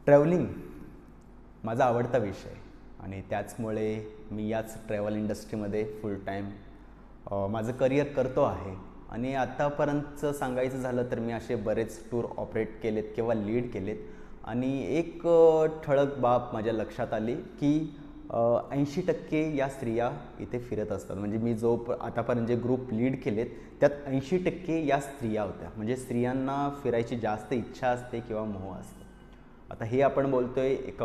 Travelling माझा आवडता विषय आणि त्याचमुळे मी याच ट्रॅव्हल इंडस्ट्रीमध्ये फुल टाईम माझं करिअर करतो आहे. आणि आत्तापर्यंतचं सांगायचं झालं तर मी असे बरेच टूर ऑपरेट केलेत किंवा लीड केलेत. आणि एक ठळक बाब माझ्या लक्षात आली की 80% या स्त्रिया इथे फिरत असतात. म्हणजे मी आतापर्यंत जे ग्रुप लीड केलेत त्यात 80% या स्त्रिया होत्या. म्हणजे स्त्रियांना फिरायची जास्त इच्छा असते किंवा मोह असतो. आता हे आपण बोलतो आहे एक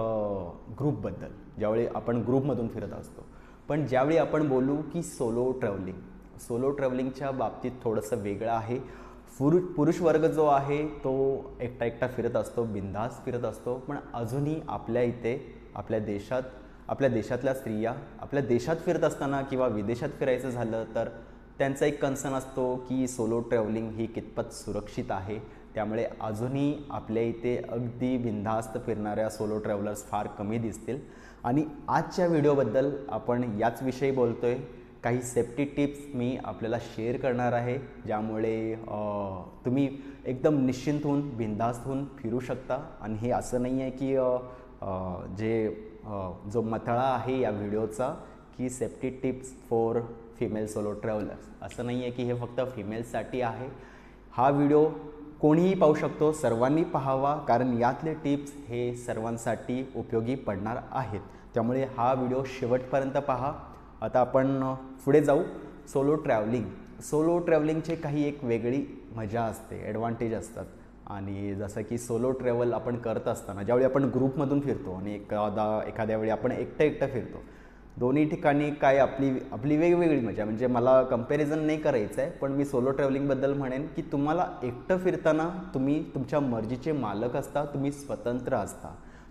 ग्रुपबद्दल, ज्यावेळी आपण ग्रुपमधून फिरत असतो. पण ज्यावेळी आपण बोलू की सोलो ट्रॅव्हलिंगच्या बाबतीत थोडंसं वेगळं आहे. पुरुष वर्ग जो आहे तो एकटा एकटा फिरत असतो, बिनधास्त फिरत असतो. पण अजूनही आपल्या इथे आपल्या देशातल्या स्त्रिया आपल्या देशात फिरत असताना किंवा विदेशात फिरायचं झालं तर त्यांचा एक कन्सर्न असतो की सोलो ट्रॅव्हलिंग ही कितपत सुरक्षित आहे. त्यामुळे अजूनही आपल्या इथे अगदी बिनधास्त फिरणाऱ्या सोलो ट्रॅव्हलर्स फार कमी दिसतील. आणि आजच्या व्हिडिओबद्दल आपण याच विषयी बोलतो आहे. काही सेफ्टी टिप्स मी आपल्याला शेअर करणार आहे, ज्यामुळे तुम्ही एकदम निश्चिंत होऊन बिनधास्त होऊन फिरू शकता. आणि हे असं नाही आहे की जो मथळा आहे या व्हिडिओचा की safety tips for female solo travellers, असं नाही आहे की हे फक्त फिमेल्ससाठी आहे. हा व्हिडिओ कोणीही पाहू शकतो, सर्वांनी पाहावा, कारण यातले टिप्स हे सर्वांसाठी उपयोगी पडणार आहेत. त्यामुळे हा व्हिडिओ शेवटपर्यंत पहा. आता आपण पुढे जाऊ. सोलो ट्रॅव्हलिंगचे काही एक वेगळी मजा असते, ॲडव्हान्टेज असतात. आणि जसं की सोलो ट्रॅव्हल आपण करत असताना ज्यावेळी आपण ग्रुपमधून फिरतो आणि एखाद्या वेळी आपण एकटं फिरतो, दोन्ही ठिकाणी काय आपली वेगवेगळी मजा. म्हणजे मला कंपॅरिझन नाही करायचं आहे, पण मी सोलो ट्रॅव्हलिंगबद्दल म्हणेन की तुम्हाला एकटं फिरताना तुम्ही तुमच्या मर्जीचे मालक असता, तुम्ही स्वतंत्र असता,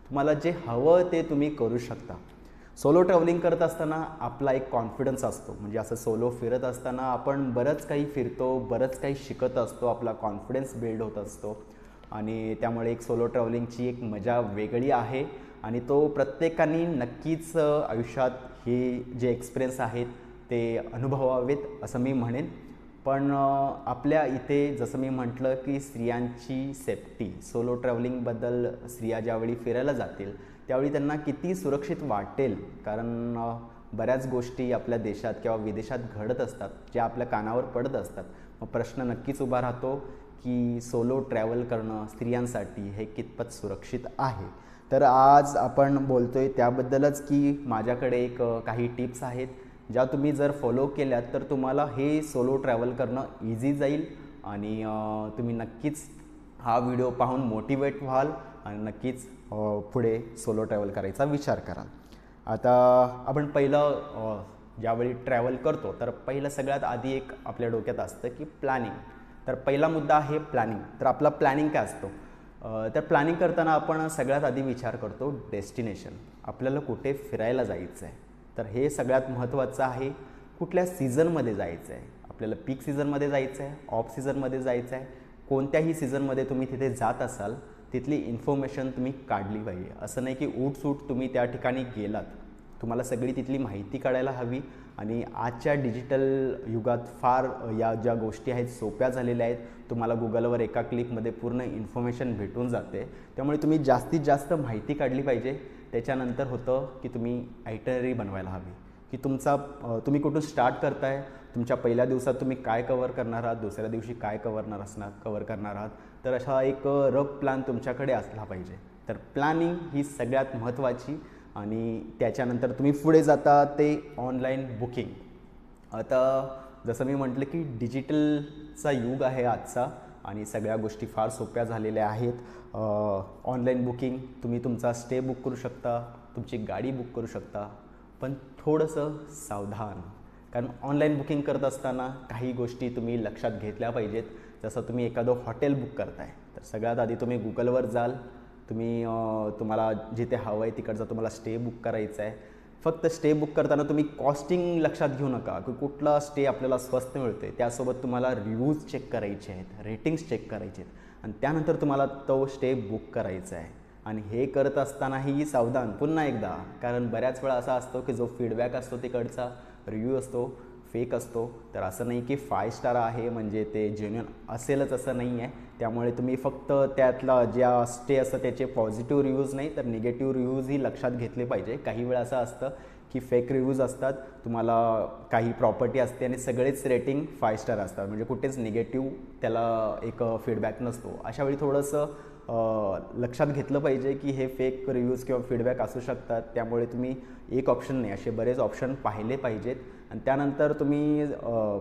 तुम्हाला जे हवं ते तुम्ही करू शकता. सोलो ट्रॅव्हलिंग करत असताना आपला एक कॉन्फिडन्स असतो. म्हणजे असं सोलो फिरत असताना आपण बरंच काही फिरतो, बरंच काही शिकत असतो, आपला कॉन्फिडन्स बिल्ड होत असतो. आणि त्यामुळे एक सोलो ट्रॅव्हलिंगची एक मजा वेगळी आहे आणि तो प्रत्येकाने नक्कीच आयुष्यात हे जे एक्सपिरियन्स आहेत ते अनुभवावेत असं मी म्हणेन. पण आपल्या इथे जसं मी म्हटलं की स्त्रियांची सेफ्टी, सोलो ट्रॅव्हलिंगबद्दल स्त्रिया ज्यावेळी फिरायला जातील त्यावेळी त्यांना किती सुरक्षित वाटेल, कारण बऱ्याच गोष्टी आपल्या देशात किंवा विदेशात घडत असतात ज्या आपल्या कानावर पडत असतात. मग प्रश्न नक्कीच उभा राहतो की सोलो ट्रॅव्हल करणं स्त्रियांसाठी हे कितपत सुरक्षित आहे. तर आज आपण बोलतो आहे त्याबद्दलच की माझ्याकडे काही टिप्स आहेत ज्या तुम्ही जर फॉलो केल्यात तर तुम्हाला हे सोलो ट्रॅव्हल करणं इझी जाईल. आणि तुम्ही नक्कीच हा व्हिडिओ पाहून मोटिवेट व्हाल आणि नक्कीच पुढे सोलो ट्रॅव्हल करायचा विचार कराल. आता आपण पहिलं ज्यावेळी ट्रॅव्हल करतो तर पहिलं सगळ्यात आधी एक आपल्या डोक्यात असतं की प्लॅनिंग. तर पहिला मुद्दा आहे प्लॅनिंग. तर आपला प्लॅनिंग काय असतो, तर प्लॅनिंग करताना आपण सगळ्यात आधी विचार करतो डेस्टिनेशन, आपल्याला कुठे फिरायला जायचं आहे. तर हे सगळ्यात महत्त्वाचं आहे. कुठल्या सीझनमध्ये जायचं आहे, आपल्याला पीक सीझनमध्ये जायचं आहे, ऑफ सीझनमध्ये जायचं आहे, कोणत्याही सीझनमध्ये तुम्ही तिथे जात असाल तिथली इन्फॉर्मेशन तुम्ही काढली पाहिजे. असं नाही की उठसूट तुम्ही त्या ठिकाणी गेलात, तुम्हाला सगळी तिथली माहिती काढायला हवी. आणि आजच्या डिजिटल युगात फार या ज्या गोष्टी आहेत सोप्या झालेल्या आहेत. तुम्हाला गुगलवर एका क्लिकमध्ये पूर्ण इन्फॉर्मेशन भेटून जाते. त्यामुळे तुम्ही जास्तीत जास्त माहिती काढली पाहिजे. त्याच्यानंतर होतं की तुम्ही आयटनरी बनवायला हवी की तुम्ही कुठून स्टार्ट करताय, तुमच्या पहिल्या दिवसात तुम्ही काय कवर करणार आहात, दुसऱ्या दिवशी काय कवर करणार आहात. तर असा एक रफ प्लॅन तुमच्याकडे असला पाहिजे. तर प्लॅनिंग ही सगळ्यात महत्त्वाची. आणि त्याच्यानंतर तुम्ही पुढे जाता ते ऑनलाईन बुकिंग. आता जसं मी म्हटलं की डिजिटलचा युग आहे आजचा आणि सगळ्या गोष्टी फार सोप्या झालेल्या आहेत. ऑनलाईन बुकिंग, तुम्ही तुमचा स्टे बुक करू शकता, तुमची गाडी बुक करू शकता. पण थोडंसं सावधान, कारण ऑनलाईन बुकिंग करत असताना काही गोष्टी तुम्ही लक्षात घेतल्या पाहिजेत. जसं तुम्ही एखादं हॉटेल बुक करताय तर सगळ्यात आधी तुम्ही गुगलवर जाल, तुम्हाला जिथे हवं आहे तिकडचा तुम्हाला स्टे बुक करायचा आहे. फक्त स्टे बुक करताना तुम्ही कॉस्टिंग लक्षात घेऊ नका की कुठला स्टे आपल्याला स्वस्त मिळतो आहे. त्यासोबत तुम्हाला रिव्ह्यूज चेक करायचे आहेत, रेटिंग्स चेक करायचे आहेत आणि त्यानंतर तुम्हाला तो स्टे बुक करायचा आहे. आणि हे करत असतानाही सावधान पुन्हा एकदा, कारण बऱ्याच वेळा असा असतो की जो फीडबॅक असतो तिकडचा रिव्ह्यू असतो फेक असतो. तर असं नाही की 5 स्टार आहे म्हणजे ते जेन्युइन असेलच असं नाही आहे. त्यामुळे तुम्ही फक्त त्यातला ज्या स्टे असतं त्याचे पॉझिटिव्ह रिव्ह्यूज नाही तर निगेटिव्ह रिव्ह्यूजही लक्षात घेतले पाहिजे. काही वेळा असं असतं की फेक रिव्ह्यूज असतात, तुम्हाला काही प्रॉपर्टी असते आणि सगळेच रेटिंग 5 स्टार असतात, म्हणजे कुठेच निगेटिव्ह त्याला एक फीडबॅक नसतो. अशावेळी थोडंसं लक्षात घेतलं पाहिजे की हे फेक रिव्ह्यूज किंवा फीडबॅक असू शकतात. त्यामुळे तुम्ही एक ऑप्शन नाही असे बरेच ऑप्शन पाहिले पाहिजेत आणि त्यानंतर तुम्ही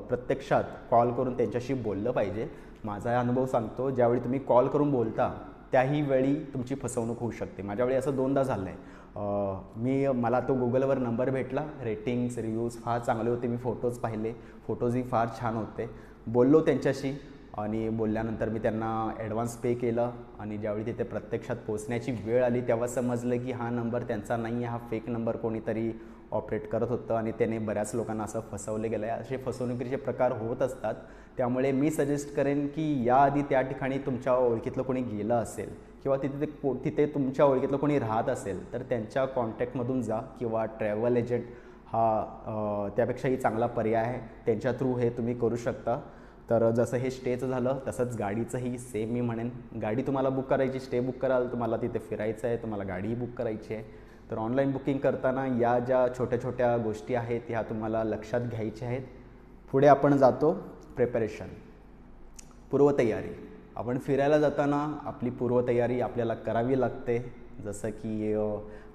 प्रत्यक्षात कॉल करून त्यांच्याशी बोललं पाहिजे. माझा अनुभव सांगतो, ज्यावेळी तुम्ही कॉल करून बोलता त्याही वेळी तुमची फसवणूक होऊ शकते. माझ्यावेळी असं 2दा झालं आहे. मला तो गुगलवर नंबर भेटला, रेटिंग्स रिव्ह्यूज फार चांगले होते, मी फोटोज पाहिले, फोटोजही फार छान होते. बोललो त्यांच्याशी आणि बोलल्यानंतर मी त्यांना ॲडव्हान्स पे केलं आणि ज्यावेळी तिथे प्रत्यक्षात पोचण्याची वेळ आली तेव्हा समजलं की हा नंबर त्यांचा नाही आहे, हा फेक नंबर कोणीतरी ऑपरेट करत होतं आणि त्याने बऱ्याच लोकांना असं फसवले गेलं आहे. असे फसवणुकीचे प्रकार होत असतात. त्यामुळे मी सजेस्ट करेन की याआधी त्या ठिकाणी तुमच्या ओळखीतलं कोणी गेलं असेल किंवा तिथे तुमच्या ओळखीतलं कोणी राहत असेल तर त्यांच्या कॉन्टॅक्टमधून जा किंवा ट्रॅव्हल एजंट हा त्यापेक्षाही चांगला पर्याय आहे, त्यांच्या थ्रू हे तुम्ही करू शकता. तर जसं हे स्टेचं झालं तसंच गाडीचंही सेम मी म्हणेन. गाडी तुम्हाला बुक करायची, स्टे बुक कराल, तुम्हाला तिथे फिरायचं आहे, तुम्हाला गाडीही बुक करायची आहे, तर ऑनलाईन बुकिंग करताना या ज्या छोट्या छोट्या गोष्टी आहेत ह्या तुम्हाला लक्षात घ्यायच्या आहेत. पुढे आपण जातो प्रिपरेशन, पूर्वतयारी. आपण फिरायला जाताना आपली पूर्वतयारी आपल्याला करावी लागते. जसं की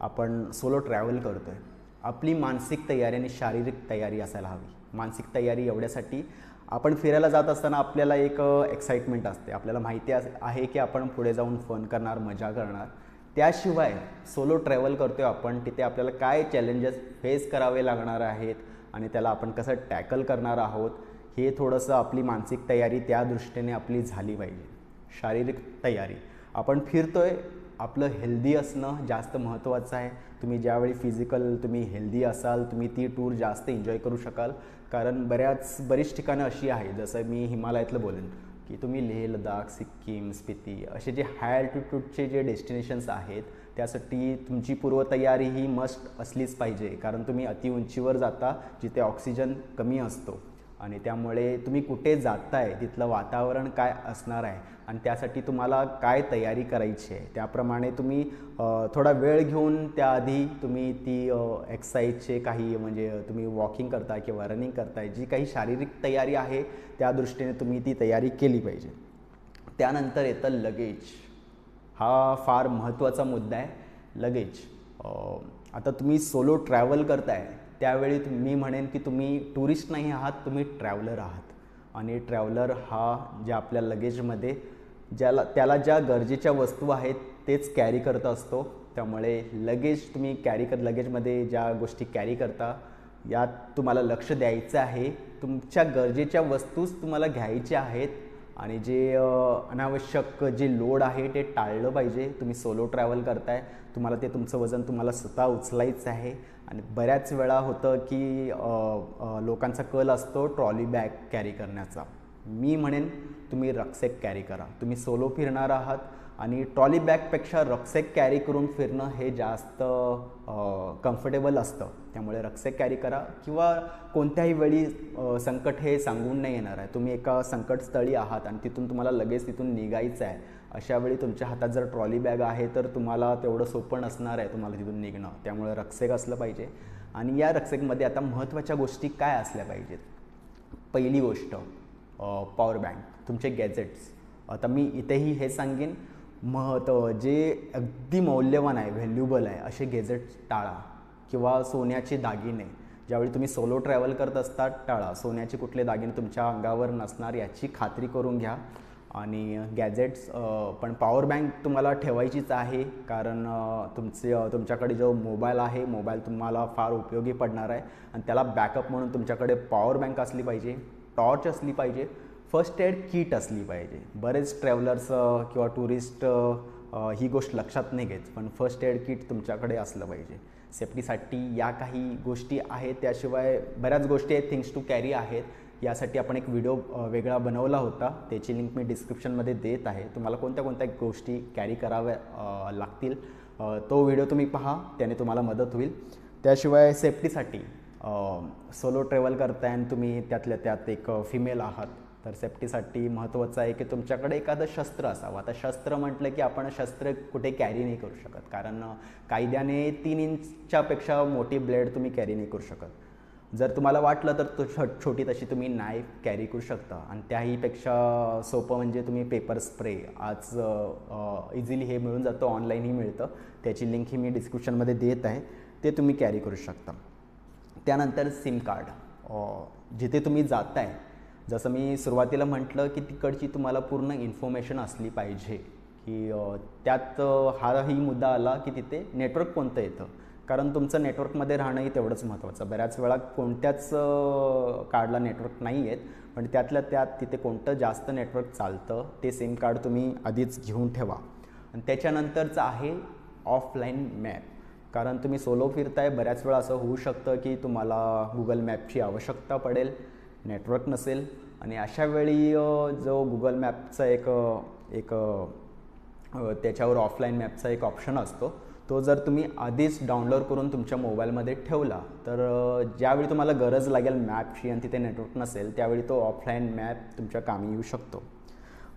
आपण सोलो ट्रॅव्हल करतो आहे, आपली मानसिक तयारी आणि शारीरिक तयारी असायला हवी. मानसिक तयारी एवढ्यासाठी, आपण फिरायला जात असताना आपल्याला एक एक्साइटमेंट असते, आपल्याला माहिती आहे की आपण पुढे जाऊन फन करणार, मजा करणार. त्याशिवाय सोलो ट्रॅव्हल करतो आहे आपण, तिथे आपल्याला काय चॅलेंजेस फेस करावे लागणार आहेत आणि त्याला आपण कसं टॅकल करणार आहोत हे थोडंसं आपली मानसिक तयारी त्या दृष्टीने आपली झाली पाहिजे. शारीरिक तयारी, आपण फिरतो आहे, आपलं हेल्दी असणं जास्त महत्त्वाचं आहे. तुम्ही ज्यावेळी तुम्ही हेल्दी असाल तुम्ही ती टूर जास्त एन्जॉय करू शकाल. कारण बरीच ठिकाणं अशी आहे, जसं मी हिमालयातलं बोलेन की तुम्ही लेह लडाख, सिक्कीम, स्पिती असे जे हाय अल्टिट्यूडचे जे डेस्टिनेशन्स आहेत त्यासाठी तुमची पूर्वतयारी ही मस्ट असलीच पाहिजे. कारण तुम्ही अतिउंचीवर जाता जिथे ऑक्सिजन कमी असतो आणि त्यामुळे तुम्ही कुठे जाताय तिथलं वातावरण काय असणार आहे आणि त्यासाठी तुम्हाला काय तयारी करायची आहे त्याप्रमाणे तुम्ही थोडा वेळ घेऊन त्याआधी तुम्ही ती एक्सरसाइजचे काही म्हणजे तुम्ही वॉकिंग करताय किंवा रनिंग करताय, जी काही शारीरिक तयारी आहे त्या दृष्टीने तुम्ही ती तयारी केली पाहिजे. त्यानंतर येतं लगेज. हा फार महत्त्वाचा मुद्दा आहे, लगेज. आता तुम्ही सोलो ट्रॅव्हल करताय त्यावेळी मी म्हणेन की तुम्ही टुरिस्ट नाही आहात, तुम्ही ट्रॅव्हलर आहात. आणि ट्रॅव्हलर हा ज्या आपल्या लगेजमध्ये त्याला ज्या गरजेच्या वस्तू आहेत तेच कॅरी करत असतो. त्यामुळे लगेज तुम्ही लगेजमध्ये ज्या गोष्टी कॅरी करता यात तुम्हाला लक्ष द्यायचं आहे. तुमच्या गरजेच्या वस्तूच तुम्हाला घ्यायच्या आहेत आणि जे अनावश्यक जे लोड आहे ते टाळलं पाहिजे. तुम्ही सोलो ट्रॅव्हल करताय, तुम्हाला ते तुमचं वजन तुम्हाला स्वतः उचलायचं आहे. आणि बऱ्याच वेळा होतं की लोकांचा कल असतो ट्रॉली बॅग कॅरी करण्याचा. मी म्हणेन तुम्ही रक्सॅक कॅरी करा. तुम्ही सोलो फिरणार आहात आणि ट्रॉली बॅगपेक्षा रक्सॅक कॅरी करून फिरणं हे जास्त कम्फर्टेबल असतं. त्यामुळे रक्सॅक कॅरी करा किंवा कोणत्याही वेळी संकट हे सांगून नाही येणार आहे. तुम्ही एका संकटस्थळी आहात आणि तिथून तुम्हाला लगेच तिथून निघायचं आहे, अशावेळी तुमच्या हातात जर ट्रॉली बॅग आहे तर तुम्हाला तेवढं सोपं नसणार आहे तुम्हाला तिथून निघणं. त्यामुळे रक्सॅक असलं पाहिजे. आणि या रक्सॅकमध्ये आता महत्त्वाच्या गोष्टी काय असल्या पाहिजेत. पहिली गोष्ट पॉवर बँक, तुमचे गॅजेट्स. आता मी इथेही हे सांगेन, जे अगदी मौल्यवान आहे, व्हॅल्युबल आहे असे गॅजेट्स टाळा किंवा सोन्याचे दागिने ज्यावेळी तुम्ही सोलो ट्रॅव्हल करत असतात टाळा. सोन्याचे कुठले दागिने तुमच्या अंगावर नसणार याची खात्री करून घ्या. आणि गॅजेट्स पण पॉवर बँक तुम्हाला ठेवायचीच आहे कारण तुमच्याकडे जो मोबाईल आहे मोबाईल तुम्हाला फार उपयोगी पडणार आहे आणि त्याला बॅकअप म्हणून तुमच्याकडे पॉवर बँक असली पाहिजे, टॉर्च असली पाहिजे, फर्स्ट एड किट असली पाहिजे. बरेच ट्रॅव्हलर्स किंवा टुरिस्ट ही गोष्ट लक्षात नाही घेत, पण फर्स्ट एड किट तुमच्याकडे असलं पाहिजे सेफ्टीसाठी. या काही गोष्टी आहेत, त्याशिवाय बऱ्याच गोष्टी आहेत, थिंग्स टू कॅरी आहेत. यासाठी आपण एक व्हिडिओ वेगळा बनवला होता, त्याची लिंक मी डिस्क्रिप्शनमध्ये देत आहे. तुम्हाला कोणत्या कोणत्या गोष्टी कॅरी कराव्या लागतील तो व्हिडिओ तुम्ही पहा, त्याने तुम्हाला मदत होईल. त्याशिवाय सेफ्टीसाठी सोलो ट्रॅव्हल करताय आणि तुम्ही त्यातल्या त्यात एक फिमेल आहात, तर सेफ्टीसाठी महत्त्वाचं आहे की तुमच्याकडे एखादं शस्त्र असावं. आता शस्त्र म्हटलं की आपण शस्त्र कुठे कॅरी नाही करू शकत, कारण कायद्याने 3 इंचच्यापेक्षा मोठी ब्लेड तुम्ही कॅरी नाही करू शकत. जर तुम्हाला वाटलं तर छोटी तशी तुम्ही नाईफ कॅरी करू शकता. आणि त्याहीपेक्षा सोपं म्हणजे तुम्ही पेपर स्प्रे, आज इझिली हे मिळून जातं, ऑनलाईनही मिळतं, त्याची लिंक ही मी डिस्क्रिप्शनमध्ये देत आहे, ते तुम्ही कॅरी करू शकता. त्यानंतर सिम कार्ड, जिथे तुम्ही जाताय, जसं मी सुरुवातीला म्हटलं की तिकडची तुम्हाला पूर्ण इन्फॉर्मेशन असली पाहिजे, की त्यात हाही मुद्दा आला की तिथे नेटवर्क कोणतं येतं, कारण तुमचं नेटवर्कमध्ये राहणंही तेवढंच महत्त्वाचं. बऱ्याच वेळा कोणत्याच कार्डला नेटवर्क नाही आहेत, पण त्यातल्या त्यात तिथे कोणतं जास्त नेटवर्क चालतं ते सिम कार्ड तुम्ही आधीच घेऊन ठेवा. आणि त्याच्यानंतरचं आहे ऑफलाईन मॅप, कारण तुम्ही सोलो फिरताय, बऱ्याच वेळा असं होऊ शकतं की तुम्हाला गुगल मॅपची आवश्यकता पडेल, नेटवर्क नसेल, आणि अशा वेळी जो गुगल मॅपचा एक त्याच्यावर ऑफलाईन मॅपचा एक ऑप्शन असतो, तो जर तुम्ही आधीच डाउनलोड करून तुमच्या मोबाईलमध्ये ठेवला तर ज्यावेळी तुम्हाला गरज लागेल मॅपची आणि तिथे नेटवर्क नसेल त्यावेळी तो ऑफलाईन मॅप तुमच्या कामी येऊ शकतो.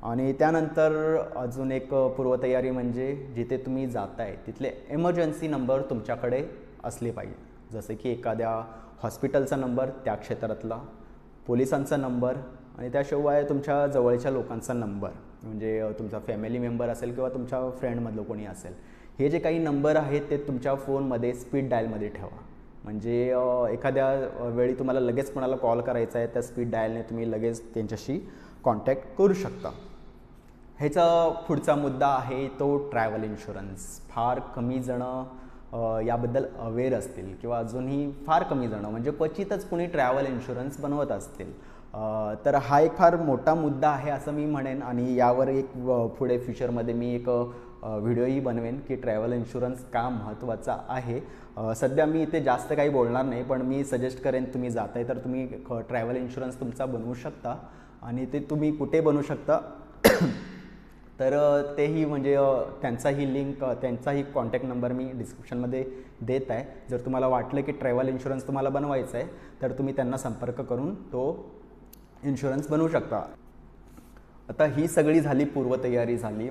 आणि त्यानंतर अजून एक पूर्वतयारी म्हणजे जिथे तुम्ही जाताय तिथले एमर्जन्सी नंबर तुमच्याकडे असले पाहिजे, जसे की एखाद्या हॉस्पिटलचा नंबर, त्या क्षेत्रातला पोलिसांचा नंबर, आणि त्याशिवाय तुमच्या जवळच्या लोकांचा नंबर, म्हणजे तुमचा फॅमिली मेंबर असेल किंवा तुमच्या फ्रेंडमधलं कोणी असेल. हे जे काही नंबर आहेत ते तुमच्या फोनमध्ये स्पीड डायलमध्ये ठेवा, म्हणजे एखाद्या वेळी तुम्हाला लगेच कोणाला कॉल करायचा आहे, त्या स्पीड डायलने तुम्ही लगेच त्यांच्याशी कॉन्टॅक्ट करू शकता. ह्याचा पुढचा मुद्दा आहे तो ट्रॅव्हल इन्शुरन्स. फार कमी जणं याबद्दल अवेअर असतील, किंवा अजूनही फार कमी जणं, म्हणजे क्वचितच कुणी ट्रॅव्हल इन्शुरन्स बनवत असतील. तर हा एक फार मोठा मुद्दा आहे असं मी म्हणेन, आणि यावर एक पुढे फ्युचरमध्ये मी एक व्हिडिओही बनवेन की ट्रॅव्हल इन्शुरन्स का महत्त्वाचा आहे. सध्या मी इथे जास्त काही बोलणार नाही, पण मी सजेस्ट करेन तुम्ही जाताय तर तुम्ही ट्रॅव्हल इन्शुरन्स तुमचा बनवू शकता. आणि ते तुम्ही कुठे बनवू शकता तर तेही म्हणजे त्यांचाही लिंक, त्यांचाही कॉन्टॅक्ट नंबर मी डिस्क्रिप्शनमध्ये देत आहे. जर तुम्हाला वाटलं की ट्रॅव्हल इन्शुरन्स तुम्हाला बनवायचं आहे तर तुम्ही त्यांना संपर्क करून तो इन्शुरन्स बनवू शकता. आता ही सगळी झाली पूर्वतयारी झाली,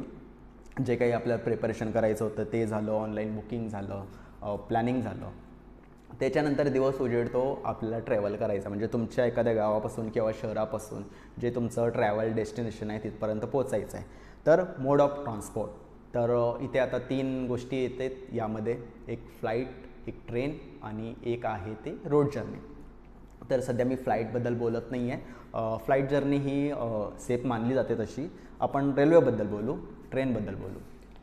जे काही आपल्याला प्रिपरेशन करायचं होतं ते झालं, ऑनलाईन बुकिंग झालं, प्लॅनिंग झालं. त्याच्यानंतर दिवस उजेडतो आपल्याला ट्रॅव्हल करायचा, म्हणजे तुमच्या एखाद्या गावापासून किंवा शहरापासून जे तुमचं ट्रॅव्हल डेस्टिनेशन आहे तिथपर्यंत पोचायचं आहे. तर मोड ऑफ ट्रान्सपोर्ट, तर इथे आता 3 गोष्टी येतात यामध्ये, एक फ्लाईट, एक ट्रेन आणि एक आहे ते रोड जर्नी. तर सध्या मी फ्लाईटबद्दल बोलत नाही आहे, फ्लाईट जर्नी ही सेफ मानली जाते तशी. आपण रेल्वेबद्दल बोलू, ट्रेनबद्दल बोलू.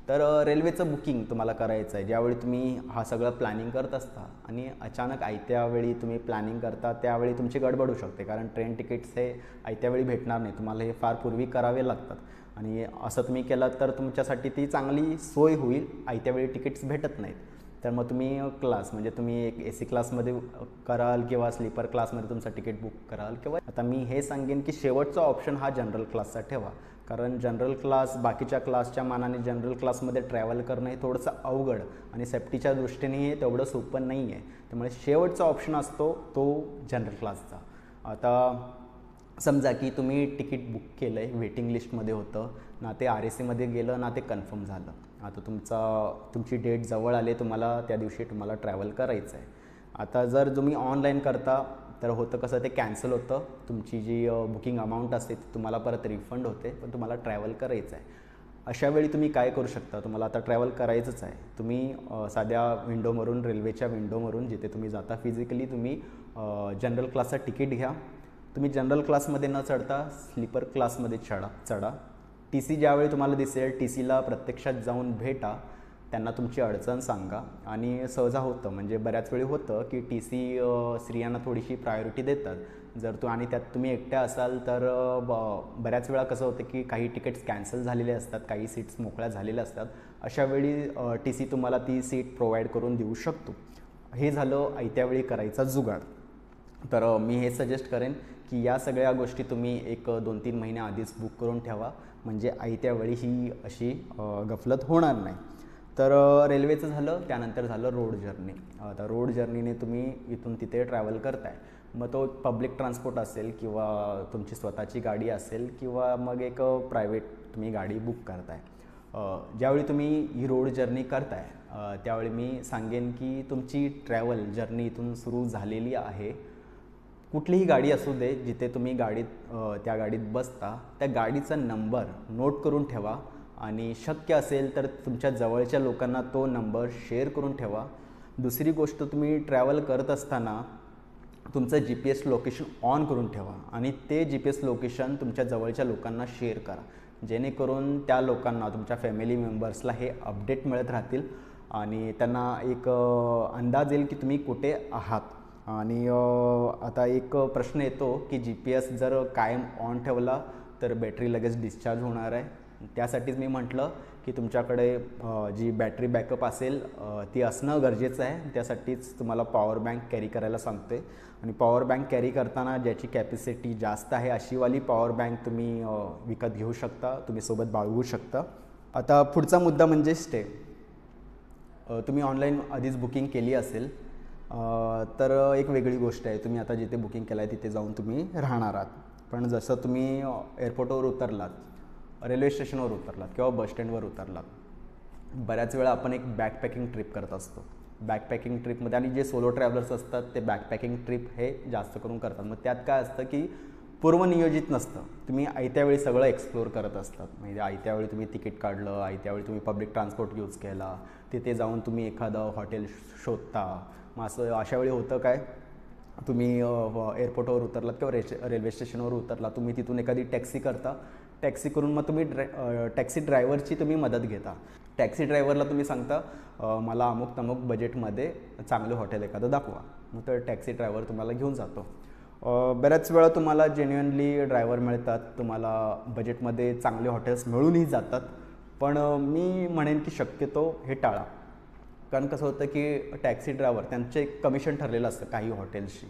तर रेल्वेचं बुकिंग तुम्हाला करायचं आहे ज्यावेळी तुम्ही हा सगळं प्लॅनिंग करत असता आणि अचानक आयत्या वेळी तुम्ही प्लॅनिंग करता, त्यावेळी तुमची गडबड होऊ शकते, कारण ट्रेन तिकीट्स हे आयत्या वेळी भेटणार नाही, तुम्हाला हे फार पूर्वी करावे लागतात. आणि असं तुम्ही केलं तर तुमच्यासाठी ती चांगली सोय होईल, आयत्या वेळी तिकीट्स भेटत नाहीत. तर मग तुम्ही क्लास, म्हणजे तुम्ही एक AC क्लासमध्ये कराल किंवा स्लीपर क्लासमध्ये तुमचं तिकीट बुक कराल, किंवा आता मी हे सांगेन की शेवटचा ऑप्शन हा जनरल क्लासचा ठेवा, कारण जनरल क्लास बाकीच्या क्लासच्या मानाने जनरल क्लासमध्ये ट्रॅव्हल करणं हे थोडंसं अवघड आणि सेफ्टीच्या दृष्टीने हे तेवढं सोपं नाही आहे. त्यामुळे शेवटचा ऑप्शन असतो तो जनरल क्लासचा. आता समजा की तुम्ही तिकीट बुक केलं आहे, वेटिंग लिस्टमध्ये होतं ना, ते RACमध्ये गेलं ना, ते कन्फर्म झालं. आता तुमची डेट जवळ आली, तुम्हाला त्या दिवशी तुम्हाला ट्रॅव्हल करायचं आहे. आता जर तुम्ही ऑनलाईन करता तर होतं कसं, ते कॅन्सल होतं, तुमची जी बुकिंग अमाऊंट असते ती तुम्हाला परत रिफंड होते, पण तुम्हाला ट्रॅव्हल करायचं आहे. अशा वेळी तुम्ही काय करू शकता, तुम्हाला आता ट्रॅव्हल करायचंच आहे, तुम्ही साध्या विंडोमधून, रेल्वेच्या विंडोमधून जिथे तुम्ही जाता फिजिकली, तुम्ही जनरल क्लासचं तिकीट घ्या. तुम्ही जनरल क्लासमध्ये न चढता स्लीपर क्लासमध्ये चढा. TC ज्यावेळी तुम्हाला दिसेल, TCला प्रत्यक्षात जाऊन भेटा, त्यांना तुमची अडचण सांगा. आणि सहजा होतं, म्हणजे बऱ्याच वेळी होतं की TC स्त्रियांना थोडीशी प्रायोरिटी देतात. आणि त्यात तुम्ही एकट्या असाल तर बऱ्याच वेळा कसं होतं की काही तिकीट्स कॅन्सल झालेले असतात, काही सीट्स मोकळ्या झालेल्या असतात. अशा वेळी TC तुम्हाला ती सीट प्रोव्हाइड करून देऊ शकतो. हे झालं आयत्या वेळी करायचा जुगाड. तर मी हे सजेस्ट करेन की या सगळ्या गोष्टी तुम्ही एक 2-3 महिने आधीच बुक करून ठेवा, म्हणजे आयत्या वेळी ही अशी गफलत होणार नाही. तर रेल्वेचं झालं, त्यानंतर झालं रोड जर्नी. आता रोड जर्नीने तुम्ही इथून तिथे ट्रॅव्हल करताय, मग तो पब्लिक ट्रान्सपोर्ट असेल किंवा तुमची स्वतःची गाडी असेल किंवा मग एक प्रायव्हेट तुम्ही गाडी बुक करताय. ज्यावेळी तुम्ही ही रोड जर्नी करताय त्यावेळी मी सांगेन की तुमची ट्रॅव्हल जर्नी इथून सुरू झालेली आहे. कुठलीही गाडी असू दे, जिथे तुम्ही त्या गाडीत बसता त्या गाडीचा नंबर नोट करून ठेवा आणि शक्य असेल तर तुमच्या जवळच्या लोकांना तो नंबर शेअर करून ठेवा. दुसरी गोष्ट, तुम्ही ट्रॅव्हल करत असताना तुमचं GPS लोकेशन ऑन करून ठेवा आणि ते GPS लोकेशन तुमच्या जवळच्या लोकांना शेअर करा, जेणेकरून त्या लोकांना, तुमच्या फॅमिली मेंबर्सला हे अपडेट मिळत राहतील आणि त्यांना एक अंदाज येईल की तुम्ही कुठे आहात. आणि आता एक प्रश्न येतो की GPS जर कायम ऑन ठेवला तर बॅटरी लगेच डिस्चार्ज होणार आहे. त्यासाठीच मी म्हटलं की तुमच्याकडे जी बॅटरी बॅकअप असेल ती असणं गरजेचं आहे. त्यासाठीच तुम्हाला पॉवर बँक कॅरी करायला सांगते आणि पॉवर बँक कॅरी करताना ज्याची कॅपॅसिटी जास्त आहे अशीवाली पॉवर बँक तुम्ही विकत घेऊ शकता, तुम्ही सोबत बाळगू शकता. आता पुढचा मुद्दा म्हणजे स्टे. तुम्ही ऑनलाईन आधीच बुकिंग केली असेल तर एक वेगळी गोष्ट आहे. तुम्ही आता जिथे बुकिंग केलं आहे तिथे जाऊन तुम्ही राहणार आहात. पण जसं तुम्ही एअरपोर्टवर उतरलात, रेल्वे स्टेशनवर उतरलात किंवा बसस्टँडवर उतरलात, बऱ्याच वेळा आपण एक बॅकपॅकिंग ट्रिप करत असतो. बॅकपॅकिंग ट्रिपमध्ये आणि जे सोलो ट्रॅव्हलर्स असतात ते बॅकपॅकिंग ट्रिप हे जास्त करून करतात. मग त्यात काय असतं की पूर्वनियोजित नसतं. तुम्ही आयत्या वेळी सगळं एक्सप्लोअर करत असतात. म्हणजे आयत्या वेळी तुम्ही तिकीट काढलं, आयत्या वेळी तुम्ही पब्लिक ट्रान्सपोर्ट यूज केला, तिथे जाऊन तुम्ही एखादं हॉटेल शोधता. मग अशा वेळी होतं काय, तुम्ही एअरपोर्टवर उतरलात किंवा रेल्वे स्टेशनवर उतरला, तुम्ही तिथून एखादी टॅक्सी करता. टॅक्सी करून मग तुम्ही टॅक्सी ड्रायव्हरची तुम्ही मदत घेता. टॅक्सी ड्रायव्हरला तुम्ही सांगता मला अमुक तमुक बजेटमध्ये चांगलं हॉटेल एखादं दाखवा. मग तर टॅक्सी ड्रायव्हर तुम्हाला घेऊन जातो. बऱ्याच वेळा तुम्हाला जेन्युअनली ड्रायव्हर मिळतात, तुम्हाला बजेटमध्ये चांगले हॉटेल्स मिळूनही जातात. पण मी म्हणेन की शक्यतो हे टाळा. कारण कसं होतं की टॅक्सी ड्रायव्हर त्यांचे एक कमिशन ठरलेलं असतं काही हॉटेल्सशी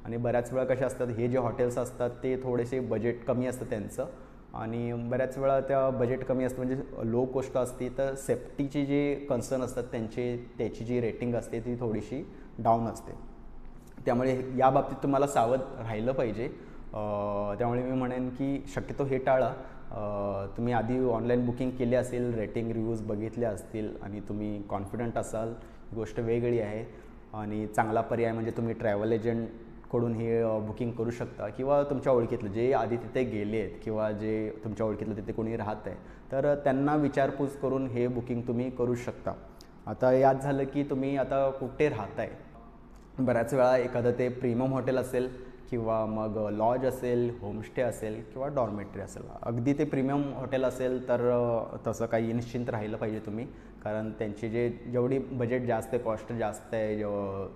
आणि बऱ्याच वेळा कसे असतात, हे जे हॉटेल्स असतात ते थोडेसे बजेट कमी असतं त्यांचं आणि बऱ्याच वेळा त्या बजेट कमी असतं म्हणजे लो कॉस्ट असते, तर सेफ्टीचे जे कन्सर्न असतात त्याची जी रेटिंग असते ती थोडीशी डाऊन असते. त्यामुळे या बाबतीत तुम्हाला सावध राहिलं पाहिजे. त्यामुळे मी म्हणेन की शक्यतो हे टाळा. तुम्ही आधी ऑनलाईन बुकिंग केली असेल, रेटिंग रिव्ह्यूज बघितले असतील आणि तुम्ही कॉन्फिडंट असाल, ही गोष्ट वेगळी आहे. आणि चांगला पर्याय म्हणजे तुम्ही ट्रॅव्हल एजंटकडून हे बुकिंग करू शकता किंवा तुमच्या ओळखीतलं जे आधी तिथे गेले आहेत किंवा जे तुमच्या ओळखीतलं तिथे कोणी राहत आहे तर त्यांना विचारपूस करून हे बुकिंग तुम्ही करू शकता. आता यात झालं की तुम्ही आता कुठे राहताय. बऱ्याच वेळा एखादं ते प्रीमियम हॉटेल असेल किंवा मग लॉज असेल, होमस्टे असेल किंवा डॉर्मेटरी असेल. अगदी ते प्रीमियम हॉटेल असेल तर तसं काही निश्चिंत राहिलं पाहिजे तुम्ही, कारण त्यांची जेवढी बजेट जास्त आहे, कॉस्ट जास्त आहे,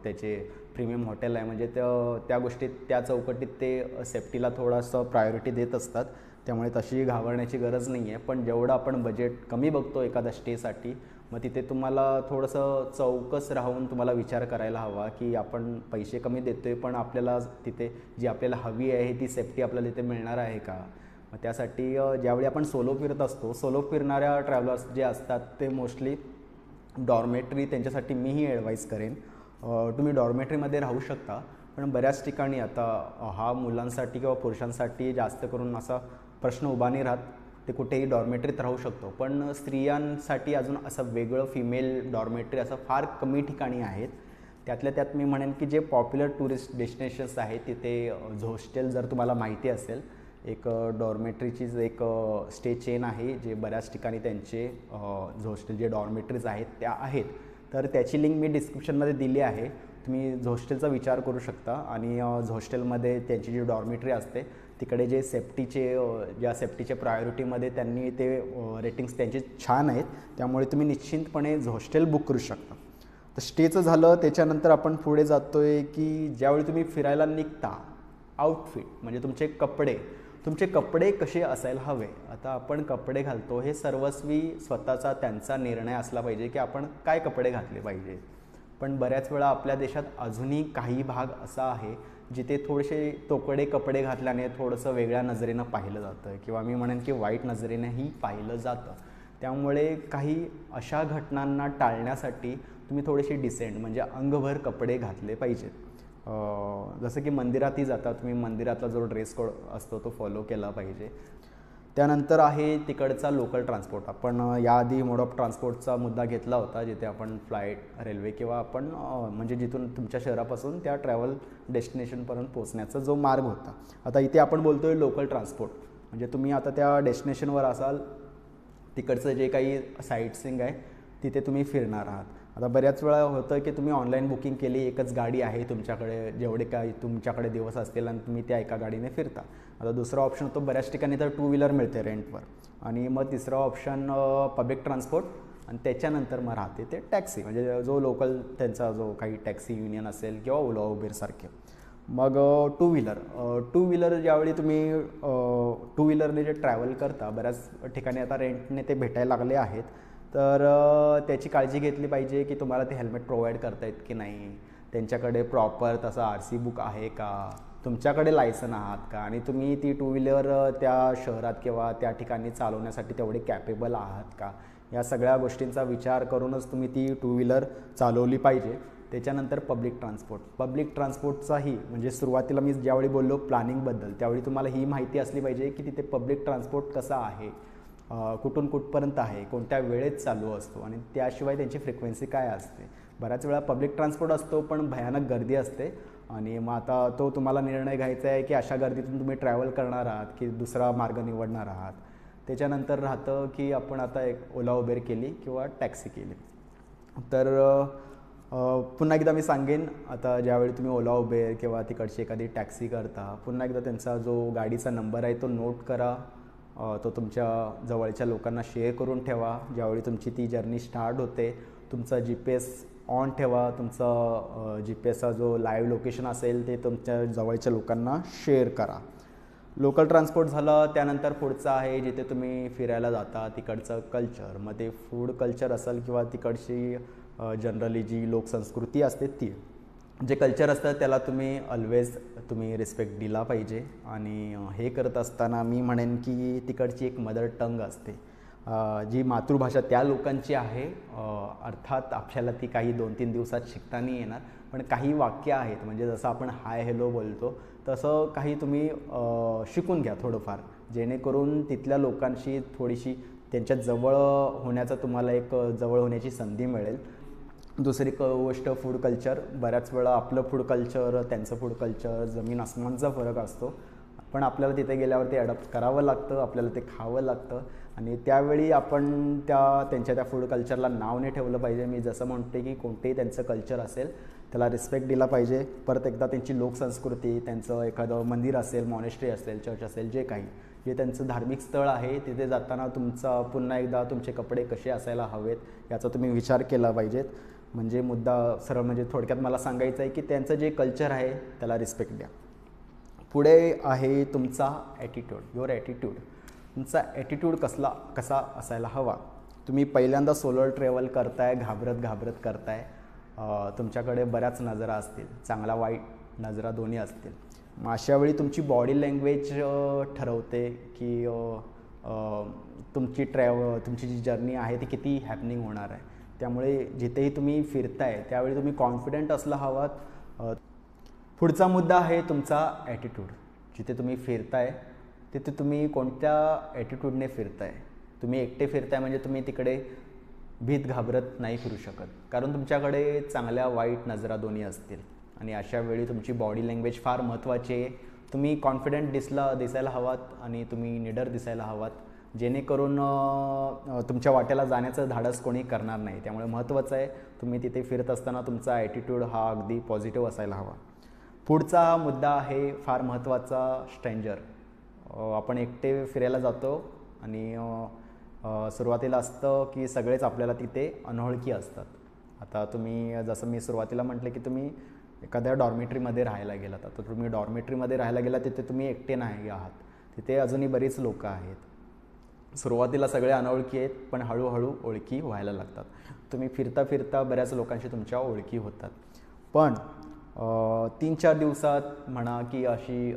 त्याचे प्रीमियम हॉटेल आहे म्हणजे त्या गोष्टीत त्या चौकटीत ते सेफ्टीला थोडंसं प्रायोरिटी देत असतात. त्यामुळे तशी घाबरण्याची गरज नाही आहे. पण जेवढं आपण बजेट कमी बघतो एखाद्या स्टेसाठी, मग तिथे तुम्हाला थोडंसं चौकस राहून तुम्हाला विचार करायला हवा की आपण पैसे कमी देतोय पण आपल्याला तिथे जी आपल्याला हवी आहे ती सेफ्टी आपल्याला तिथे मिळणार आहे का. मग त्यासाठी ज्यावेळी आपण सोलो फिरत असतो, सोलो फिरणाऱ्या ट्रॅव्हलर्स जे असतात ते मोस्टली डॉर्मेटरी, त्यांच्यासाठी मीही ॲडवाईस करेन. तुम्ही डॉर्मेटरीमध्ये राहू शकता. पण बऱ्याच ठिकाणी आता हा मुलांसाठी किंवा पुरुषांसाठी जास्त करून असा प्रश्न उभा नाही राहत, ते कुठेही डॉर्मेटरीत राहू शकतो. पण स्त्रियांसाठी अजून असं वेगळं फिमेल डॉर्मेटरी असं फार कमी ठिकाणी आहेत. त्यातल्या त्यात मी म्हणेन की जे पॉप्युलर टुरिस्ट डेस्टिनेशन्स आहेत तिथे झोस्टेल जर तुम्हाला माहिती असेल, एक डॉर्मेटरीचीच एक स्टे चेन आहे जे बऱ्याच ठिकाणी त्यांचे झोस्टेल जे डॉर्मेटरीज आहेत त्या आहेत. तर त्याची लिंक मी डिस्क्रिप्शनमध्ये दिली आहे. तुम्ही झोस्टेलचा विचार करू शकता आणि झोस्टेलमध्ये त्यांची जी डॉर्मेटरी असते तिकडे जे सेफ्टीचे प्रायोरिटीमध्ये त्यांनी ते रेटिंग्स त्यांचे छान आहेत. त्यामुळे तुम्ही निश्चिंतपणे हॉस्टेल बुक करू शकता. तर स्टेचं झालं. त्याच्यानंतर आपण पुढे जातो आहे की ज्यावेळी तुम्ही फिरायला निघता, आउटफिट म्हणजे तुमचे कपडे कसे असायला हवे. आता आपण कपडे घालतो हे सर्वस्वी स्वतःचा त्यांचा निर्णय असला पाहिजे की आपण काय कपडे घातले पाहिजे. पण बऱ्याच वेळा आपल्या देशात अजूनही काही भाग असा आहे जिथे थोडेसे तोकडे कपडे घातल्याने थोडंसं वेगळ्या नजरेनं पाहिलं जातं किंवा मी म्हणेन की वाईट नजरेनंही पाहिलं जातं. त्यामुळे काही अशा घटनांना टाळण्यासाठी तुम्ही थोडेसे डिसेंट म्हणजे अंगभर कपडे घातले पाहिजेत. जसं की मंदिरातही जाता तुम्ही, मंदिरातला जो ड्रेस कोड असतो तो फॉलो केला पाहिजे. त्यानंतर आहे तिकडचा लोकल ट्रान्सपोर्ट. आपण याआधी मोड ऑफ ट्रान्सपोर्टचा मुद्दा घेतला होता, जिथे आपण फ्लाईट, रेल्वे किंवा आपण म्हणजे जिथून तुमच्या शहरापासून त्या ट्रॅव्हल डेस्टिनेशनपर्यंत पोहोचण्याचा जो मार्ग होता. आता इथे आपण बोलतो आहे लोकल ट्रान्सपोर्ट, म्हणजे तुम्ही आता त्या डेस्टिनेशनवर असाल, तिकडचं जे काही साईटसीइंग आहे तिथे तुम्ही फिरणार आहात. आता बऱ्याच वेळा होतं की तुम्ही ऑनलाईन बुकिंग केली, एकच गाडी आहे तुमच्याकडे, जेवढे काही तुमच्याकडे दिवस असतील आणि तुम्ही त्या एका गाडीने फिरता. आता दुसरा ऑप्शन होतो बऱ्याच ठिकाणी तर 2 व्हीलर मिळते रेंटवर, आणि मग तिसरा ऑप्शन पब्लिक ट्रान्सपोर्ट, आणि त्याच्यानंतर मग राहते ते टॅक्सी, म्हणजे जो लोकल त्यांचा जो काही टॅक्सी युनियन असेल किंवा ओला उबेरसारखे. मग टू व्हीलर ज्यावेळी तुम्ही टू व्हीलरने जे ट्रॅव्हल करता, बऱ्याच ठिकाणी आता रेंटने ते भेटायला लागले आहेत, तर त्याची काळजी घेतली पाहिजे की तुम्हाला ते हेल्मेट प्रोव्हाइड करतायत की नाही, त्यांच्याकडे प्रॉपर तसं RC बुक आहे का, तुमच्याकडे लायसन आहात का, आणि तुम्ही ती टू व्हीलर त्या शहरात किंवा त्या ठिकाणी चालवण्यासाठी तेवढे कॅपेबल आहात का, या सगळ्या गोष्टींचा विचार करूनच तुम्ही ती टू व्हीलर चालवली पाहिजे. त्याच्यानंतर पब्लिक ट्रान्सपोर्टचाही म्हणजे सुरुवातीला मी ज्यावेळी बोललो प्लॅनिंगबद्दल, त्यावेळी तुम्हाला ही माहिती असली पाहिजे की तिथे पब्लिक ट्रान्सपोर्ट कसा आहे, कुठून कुठपर्यंत आहे, कोणत्या वेळेत चालू असतो, आणि त्याशिवाय त्यांची फ्रिक्वेन्सी काय असते. बऱ्याच वेळा पब्लिक ट्रान्सपोर्ट असतो पण भयानक गर्दी असते, आणि मग आता तो तुम्हाला निर्णय घ्यायचा आहे की अशा गर्दीतून तुम्ही ट्रॅव्हल करणार आहात की दुसरा मार्ग निवडणार आहात. त्याच्यानंतर राहतं की आपण आता एक ओला उबेर केली किंवा टॅक्सी केली, तर पुन्हा एकदा मी सांगेन, आता ज्यावेळी तुम्ही ओला उबेर किंवा तिकडची एखादी टॅक्सी करता, पुन्हा एकदा त्यांचा जो गाडीचा नंबर आहे तो नोट करा, तो तुमच्या जवळच्या लोकांना शेअर करून ठेवा. ज्यावेळी तुमची ती जर्नी स्टार्ट होते, तुमचा GPS ऑन ठेवा, तुमचा GPSचा जो लाईव्ह लोकेशन असेल ते तुमच्या जवळच्या लोकांना शेअर करा. लोकल ट्रान्सपोर्ट झालं. त्यानंतर पुढचं आहे जिथे तुम्ही फिरायला जाता तिकडचं कल्चर, मग ते फूड कल्चर असेल किंवा तिकडची जनरली जी लोकसंस्कृती असते ती, जे कल्चर असतं त्याला तुम्ही तुम्ही रिस्पेक्ट दिला पाहिजे. आणि हे करत असताना मी म्हणेन की तिकडची एक मदर टंग असते, जी मातृभाषा त्या लोकांची आहे. अर्थात आपल्याला ती काही 2-3 दिवसात शिकता नाही येणार, पण काही वाक्य आहेत, म्हणजे जसं आपण हाय हॅलो बोलतो तसं काही तुम्ही शिकून घ्या थोडंफार, जेणेकरून तिथल्या लोकांशी थोडीशी त्यांच्या जवळ होण्याचा तुम्हाला एक जवळ होण्याची संधी मिळेल. दुसरी गोष्ट फूड कल्चर. बऱ्याच वेळा आपलं फूड कल्चर त्यांचं फूड कल्चर जमीन आसमानचा फरक असतो, पण आपल्याला तिथे गेल्यावर ते अडॉप्ट करावं लागतं, आपल्याला ते खावं लागतं, आणि त्यावेळी आपण त्यांच्या त्या फूड कल्चरला नाव नाही ठेवलं पाहिजे. मी जसं म्हणते की कोणतेही त्यांचं कल्चर असेल त्याला रिस्पेक्ट दिला पाहिजे. परत एकदा त्यांची लोकसंस्कृती, त्यांचं एखादं मंदिर असेल, मॉनेस्ट्री असेल, चर्च असेल, जे काही जे त्यांचं धार्मिक स्थळ आहे तिथे जाताना तुमचा पुन्हा एकदा तुमचे कपडे कसे असायला हवेत याचा तुम्ही विचार केला पाहिजेत. म्हणजे मुद्दा सरळ म्हणजे थोडक्यात मला सांगायचं आहे की त्यांचं जे कल्चर आहे त्याला रिस्पेक्ट द्या. पुढे आहे तुमचा युअर ॲटिट्यूड. तुमचा ॲटिट्यूड कसा असायला हवा. तुम्ही पहिल्यांदा सोलो ट्रॅव्हल करताय, घाबरत करताय, तुमच्याकडे बऱ्याच नजरा असतील, चांगला वाईट नजरा दोन्ही असतील. मग अशावेळी तुमची बॉडी लँग्वेज ठरवते की तुमची जी जर्नी आहे ती किती हॅपनिंग होणार आहे. त्यामुळे जिथेही तुम्ही फिरताय त्यावेळी तुम्ही कॉन्फिडंट असला हवात. पुढचा मुद्दा आहे तुमचा ॲटिट्यूड. जिथे तुम्ही फिरताय तिथे तुम्ही कोणत्या ॲटिट्यूडने फिरताय. तुम्ही एकटे फिरताय म्हणजे तुम्ही तिकडे भीत घाबरत नाही फिरू शकत, कारण तुमच्याकडे चांगल्या वाईट नजरा दोन्ही असतील, आणि अशा वेळी तुमची बॉडी लँग्वेज फार महत्त्वाची आहे. तुम्ही कॉन्फिडंट दिसायला हवात आणि तुम्ही निडर दिसायला हवात, जेणेकरून तुमच्या वाट्याला जाण्याचं धाडस कोणी करणार नाही. त्यामुळे महत्त्वाचं आहे तुम्ही तिथे फिरत असताना तुमचा ॲटिट्यूड हा अगदी पॉझिटिव्ह असायला हवा. पुढचा मुद्दा आहे फार महत्त्वाचा, स्ट्रेंजर. आपण एकटे फिरायला जातो आणि सुरुवातीला असतं की सगळेच आपल्याला तिथे अनोळखी असतात. आता तुम्ही जसं मी सुरुवातीला म्हटलं की तुम्ही एखाद्या डॉर्मेटरीमध्ये राहायला गेलात, आता तुम्ही डॉर्मेटरीमध्ये राहायला गेलात तिथे तुम्ही एकटे नाही आहात, तिथे अजूनही बरीच लोकं आहेत. सुरुवातीला सगळे अनोळखी आहेत, पण हळूहळू ओळखी व्हायला लागतात. तुम्ही फिरता फिरता बऱ्याच लोकांशी तुमच्या ओळखी होतात. पण 3-4 दिवसात म्हणा की अशी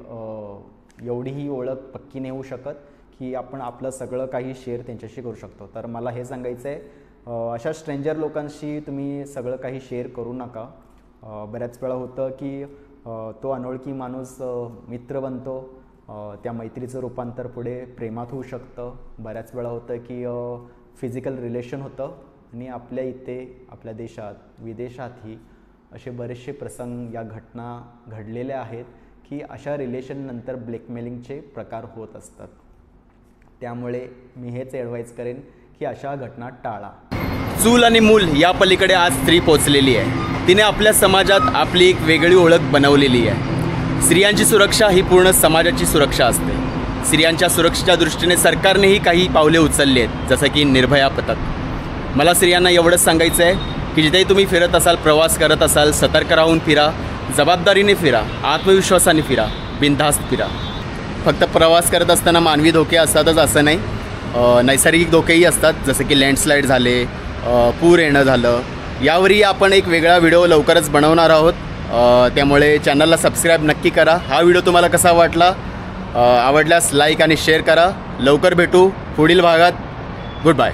एवढीही ओळख पक्की नाही होऊ शकत की आपण आपलं सगळं काही शेअर त्यांच्याशी करू शकतो. तर मला हे सांगायचं आहे, अशा स्ट्रेंजर लोकांशी तुम्ही सगळं काही शेअर करू नका. बऱ्याच वेळा होतं की तो अनोळखी माणूस मित्र बनतो, त्या मैत्रीचं रूपांतर पुढे प्रेमात होऊ शकतं. बऱ्याच वेळा होतं की फिजिकल रिलेशन होतं आणि आपल्या इथे आपल्या देशात विदेशातही असे बरेचसे प्रसंग या घटना घडलेल्या आहेत की अशा रिलेशननंतर ब्लॅकमेलिंगचे प्रकार होत असतात. त्यामुळे मी हेच ॲडवाईज करेन की अशा घटना टाळा. चूल आणि मूल या पलीकडे आज स्त्री पोचलेली आहे. तिने आपल्या समाजात आपली एक वेगळी ओळख बनवलेली आहे. स्त्रियांची सुरक्षा ही पूर्ण समाजाची सुरक्षा असते. स्त्रियांच्या सुरक्षेच्या दृष्टीने सरकारनेही काही पावले उचलली आहेत, जसं की निर्भया पथक. मला स्त्रियांना एवढंच सांगायचं आहे की जिथेही तुम्ही फिरत असाल, प्रवास करत असाल, सतर्क राहून फिरा, जबाबदारीने फिरा, आत्मविश्वासाने फिरा, बिनधास्त फिरा. फक्त प्रवास करत असताना मानवी धोके असतातच असं नाही, नैसर्गिक धोकेही असतात, जसं की लँडस्लाईड झाले, पूर येणं झालं. यावरही आपण एक वेगळा व्हिडिओ लवकरच बनवणार आहोत. त्यामुळे चॅनलला सबस्क्राईब नक्की करा. हा व्हिडिओ तुम्हाला कसा वाटला, आवडल्यास लाईक आणि शेअर करा. लवकर भेटू पुढील भागात. Good bye.